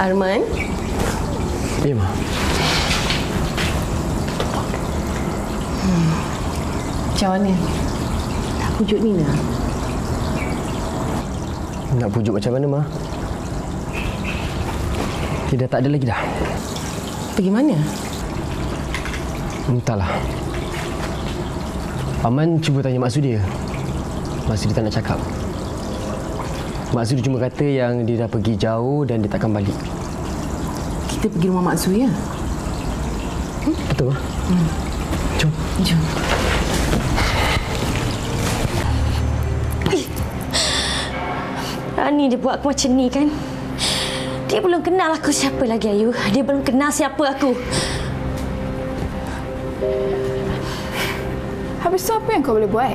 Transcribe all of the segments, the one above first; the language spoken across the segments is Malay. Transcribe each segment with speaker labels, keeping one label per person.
Speaker 1: Arman?
Speaker 2: Ya, Ma.
Speaker 1: Macam mana? Tak pujuk Nina?
Speaker 2: Nak pujuk macam mana, Ma? Tidak, tak ada lagi dah.
Speaker 1: Pergi mana?
Speaker 2: Entahlah. Aman cuba tanya Mak Sudi dia. Mak Sudi tak nak cakap. Mak Sudi cuma kata yang dia dah pergi jauh dan dia takkan balik.
Speaker 1: Kita pergi rumah Mak Su ya?
Speaker 2: Betul, Ma? Jom.
Speaker 1: Jom.
Speaker 3: Rani dia buat aku macam ni kan? Dia belum kenal aku siapa lagi, Ayu. Dia belum kenal siapa aku.
Speaker 4: Habis tu apa yang kau boleh buat?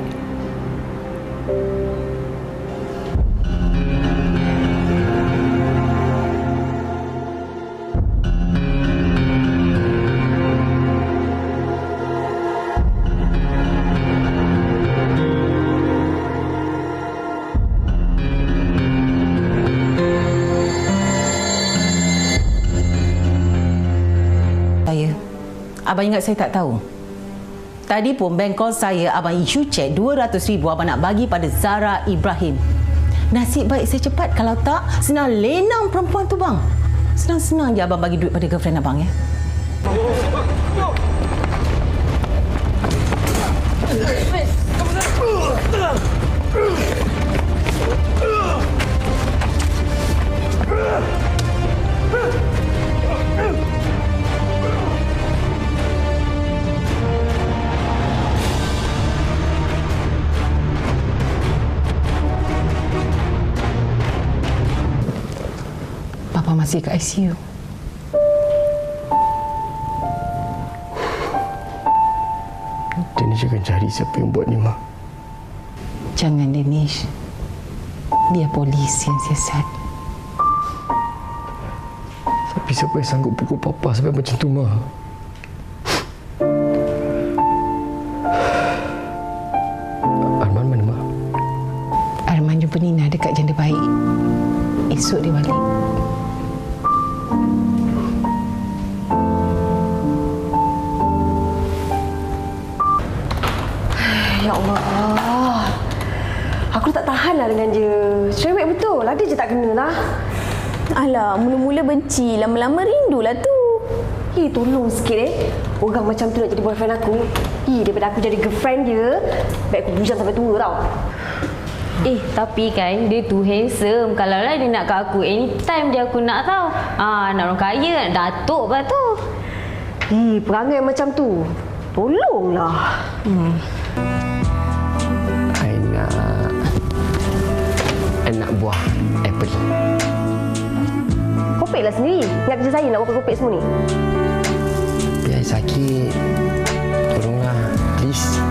Speaker 5: Abang ingat saya tak tahu? Tadi pun bank call saya, abang issue cek 200,000 abang nak bagi pada Zara Ibrahim. Nasib baik saya cepat, kalau tak senang lenang perempuan tu bang. Senang-senang je abang bagi duit pada girlfriend abang ya. Papa masih kat ICU.
Speaker 2: Danish akan cari siapa yang buat ni, Ma.
Speaker 5: Jangan, Danish. Dia polis yang siasat.
Speaker 2: Tapi siapa yang sanggup pukul Papa sampai macam tu, Ma? Arman mana, Ma?
Speaker 5: Arman jumpa Nina dekat Janda Baik. Esok dia balik.
Speaker 1: Ya Allah. Aku tak tahanlah dengan dia. Cerewet betul. Ada je tak kena lah.
Speaker 4: Alah, mula-mula benci, lama-lama rindulah tu.
Speaker 1: Tolong sikit orang macam tu nak jadi boyfriend aku. Daripada aku jadi girlfriend dia, baik aku bujang sampai tua tau.
Speaker 3: Tapi kan dia tu handsome. Kalau lah dia nak kat aku, anytime dia aku nak tau. Nak orang kaya, nak datuk pula tu.
Speaker 1: Perangai macam tu. Tolonglah.
Speaker 2: Anak buah Apple.
Speaker 1: Kopeklah sendiri. Ingat kerja saya nak buat kopek semua ni.
Speaker 2: Biar sakit. Tolonglah. Please.